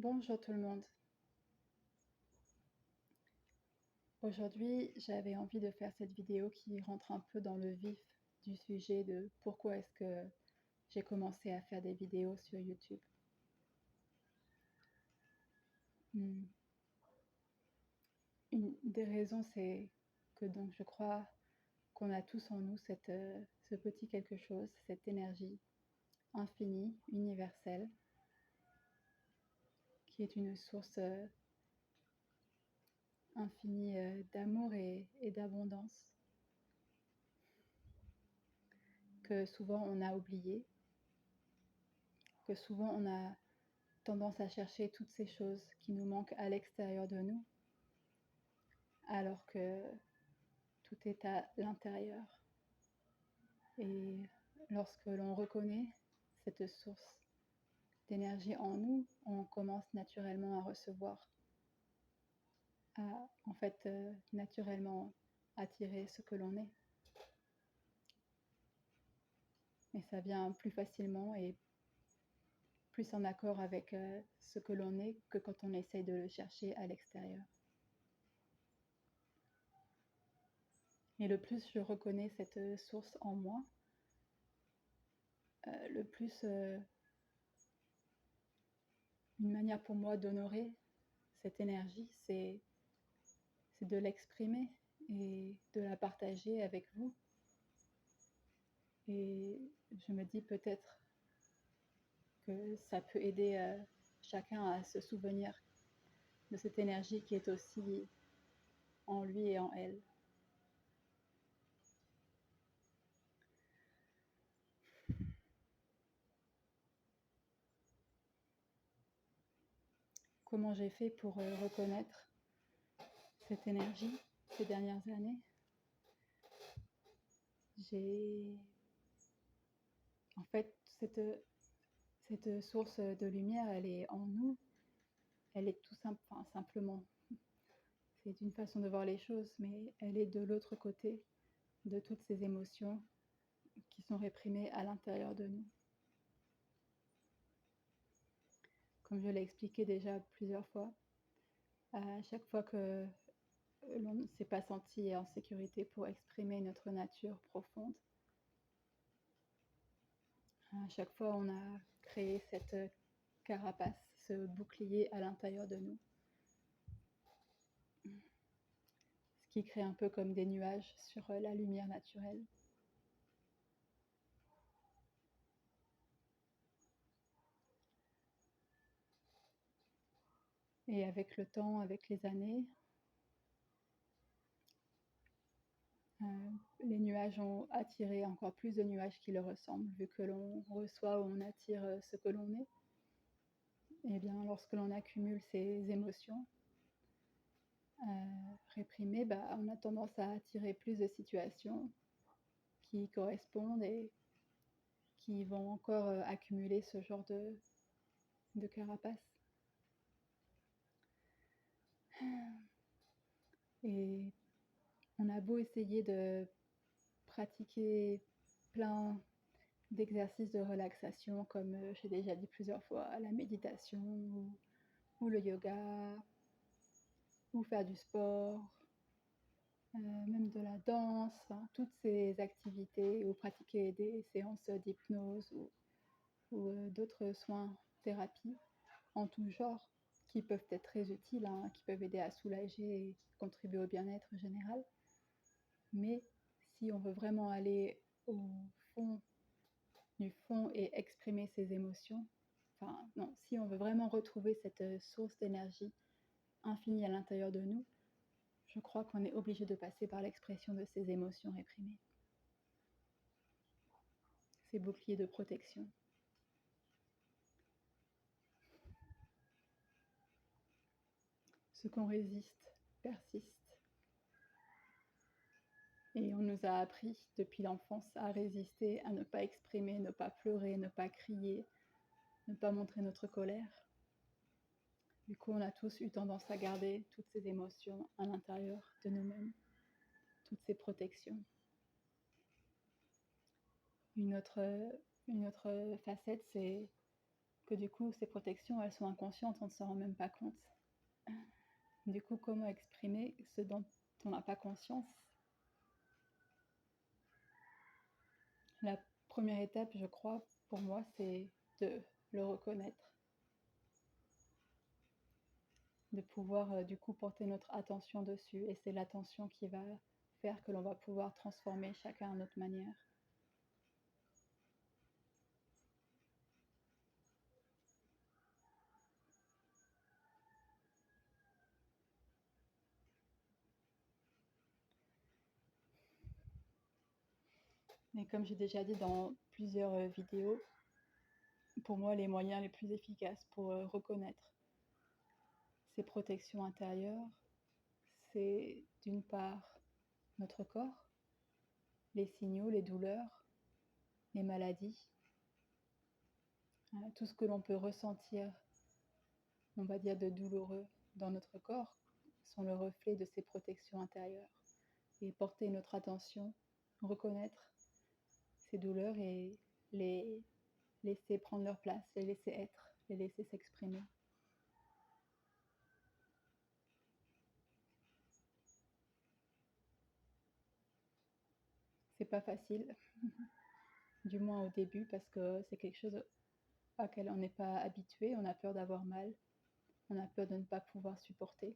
Bonjour tout le monde. Aujourd'hui, j'avais envie de faire cette vidéo qui rentre un peu dans le vif du sujet de pourquoi est-ce que j'ai commencé à faire des vidéos sur YouTube. Une des raisons, c'est que donc je crois qu'on a tous en nous ce petit quelque chose, cette énergie infinie, universelle, qui est une source infinie d'amour et d'abondance, que souvent on a oublié, que souvent on a tendance à chercher toutes ces choses qui nous manquent à l'extérieur de nous, alors que tout est à l'intérieur. Et lorsque l'on reconnaît cette source d'énergie en nous, on commence naturellement à recevoir, à naturellement attirer ce que l'on est. Et ça vient plus facilement et plus en accord avec ce que l'on est que quand on essaye de le chercher à l'extérieur. Et le plus je reconnais cette source en moi, le plus une manière pour moi d'honorer cette énergie, c'est de l'exprimer et de la partager avec vous. Et je me dis peut-être que ça peut aider chacun à se souvenir de cette énergie qui est aussi en lui et en elle. Comment j'ai fait pour reconnaître cette énergie ces dernières années? En fait, cette source de lumière, elle est en nous, elle est simplement, c'est une façon de voir les choses, mais elle est de l'autre côté de toutes ces émotions qui sont réprimées à l'intérieur de nous. Comme je l'ai expliqué déjà plusieurs fois, à chaque fois que l'on ne s'est pas senti en sécurité pour exprimer notre nature profonde, à chaque fois on a créé cette carapace, ce bouclier à l'intérieur de nous, ce qui crée un peu comme des nuages sur la lumière naturelle. Et avec le temps, avec les années, les nuages ont attiré encore plus de nuages qui leur ressemblent, vu que l'on reçoit ou on attire ce que l'on est. Et bien, lorsque l'on accumule ces émotions réprimées, on a tendance à attirer plus de situations qui correspondent et qui vont encore accumuler ce genre de carapace. Et on a beau essayer de pratiquer plein d'exercices de relaxation, comme j'ai déjà dit plusieurs fois, la méditation ou le yoga, ou faire du sport, même de la danse, toutes ces activités, ou pratiquer des séances d'hypnose ou d'autres soins, thérapies en tout genre, qui peuvent être très utiles, qui peuvent aider à soulager et contribuer au bien-être général. Mais si on veut vraiment aller au fond du fond et exprimer ses émotions, si on veut vraiment retrouver cette source d'énergie infinie à l'intérieur de nous, je crois qu'on est obligé de passer par l'expression de ces émotions réprimées, ces boucliers de protection. Ce qu'on résiste persiste. Et on nous a appris depuis l'enfance à résister, à ne pas exprimer, ne pas pleurer, ne pas crier, ne pas montrer notre colère. Du coup, on a tous eu tendance à garder toutes ces émotions à l'intérieur de nous-mêmes, toutes ces protections. Une autre facette, c'est que du coup, ces protections, elles sont inconscientes, on ne s'en rend même pas compte. Du coup, comment exprimer ce dont on n'a pas conscience? La première étape, je crois, pour moi, c'est de le reconnaître, de pouvoir du coup porter notre attention dessus. Et c'est l'attention qui va faire que l'on va pouvoir transformer chacun à notre manière. Mais comme j'ai déjà dit dans plusieurs vidéos, pour moi, les moyens les plus efficaces pour reconnaître ces protections intérieures, c'est d'une part notre corps, les signaux, les douleurs, les maladies, tout ce que l'on peut ressentir, on va dire, de douloureux dans notre corps, sont le reflet de ces protections intérieures. Et porter notre attention, reconnaître ces douleurs et les laisser prendre leur place, les laisser être, les laisser s'exprimer. C'est pas facile, du moins au début, parce que c'est quelque chose auquel on n'est pas habitué, on a peur d'avoir mal, on a peur de ne pas pouvoir supporter.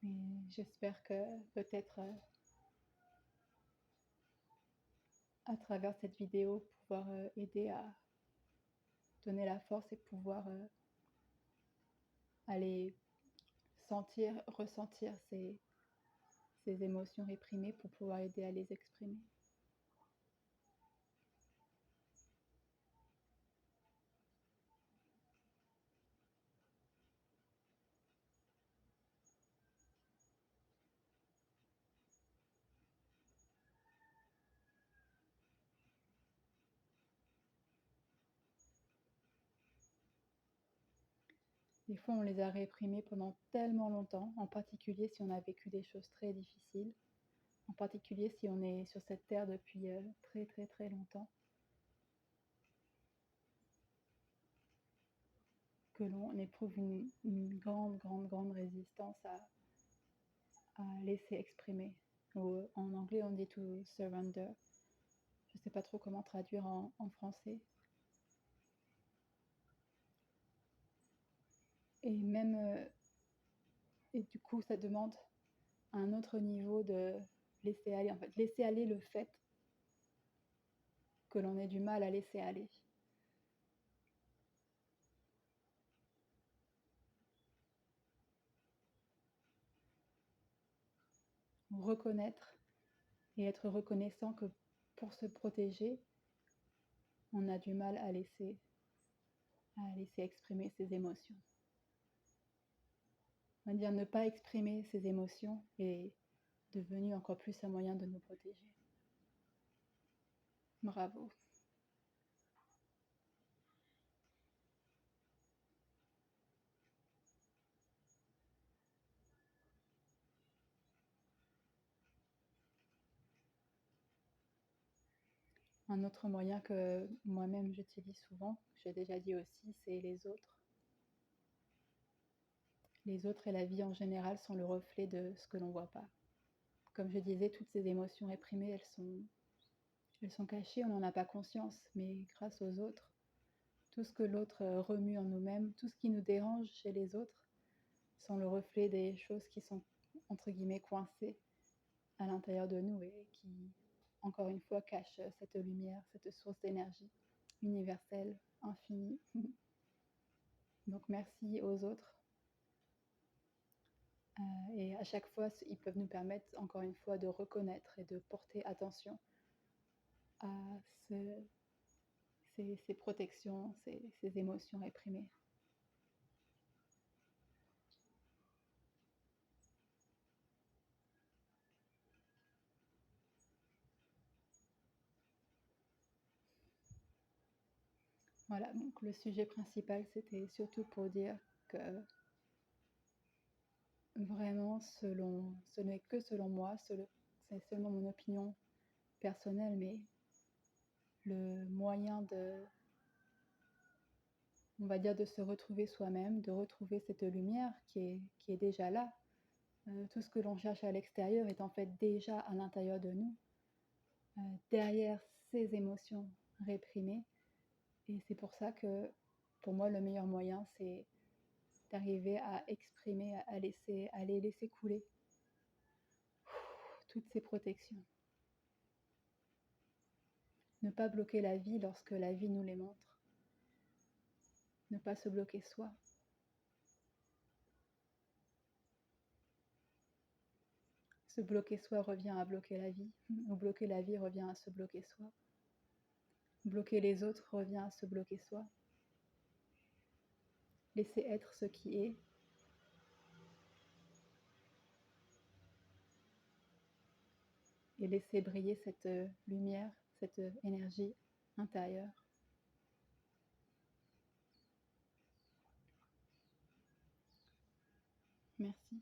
Mais j'espère que peut-être à travers cette vidéo, pouvoir aider à donner la force et pouvoir aller sentir, ressentir ces émotions réprimées pour pouvoir aider à les exprimer. Des fois, on les a réprimées pendant tellement longtemps, en particulier si on a vécu des choses très difficiles, en particulier si on est sur cette terre depuis très très très longtemps, que l'on éprouve une grande résistance à laisser exprimer. Ou, en anglais, on dit to surrender. Je ne sais pas trop comment traduire en français. Et même, et du coup, ça demande un autre niveau de laisser aller, en fait, laisser aller le fait que l'on ait du mal à laisser aller. Reconnaître et être reconnaissant que pour se protéger, on a du mal à laisser exprimer ses émotions. On va dire ne pas exprimer ses émotions est devenu encore plus un moyen de nous protéger. Bravo. Un autre moyen que moi-même j'utilise souvent, que j'ai déjà dit aussi, c'est les autres. Les autres et la vie en général sont le reflet de ce que l'on ne voit pas. Comme je disais, toutes ces émotions réprimées, elles sont cachées, on n'en a pas conscience, mais grâce aux autres, tout ce que l'autre remue en nous-mêmes, tout ce qui nous dérange chez les autres, sont le reflet des choses qui sont, entre guillemets, coincées à l'intérieur de nous et qui, encore une fois, cachent cette lumière, cette source d'énergie universelle, infinie. Donc merci aux autres. Et à chaque fois, ils peuvent nous permettre, encore une fois, de reconnaître et de porter attention à ces protections, ces émotions réprimées. Voilà, donc le sujet principal, c'était surtout pour dire que vraiment, ce n'est que selon moi, c'est seulement mon opinion personnel, mais le moyen de, on va dire, de se retrouver soi-même, de retrouver cette lumière qui est déjà là. Tout ce que l'on cherche à l'extérieur est en fait déjà à l'intérieur de nous, derrière ces émotions réprimées. Et c'est pour ça que, pour moi, le meilleur moyen, c'est d'arriver à exprimer, à les laisser couler toutes ces protections. Ne pas bloquer la vie lorsque la vie nous les montre. Ne pas se bloquer soi. Se bloquer soi revient à bloquer la vie, ou bloquer la vie revient à se bloquer soi. Bloquer les autres revient à se bloquer soi. Laisser être ce qui est. Et laisser briller cette lumière, cette énergie intérieure. Merci.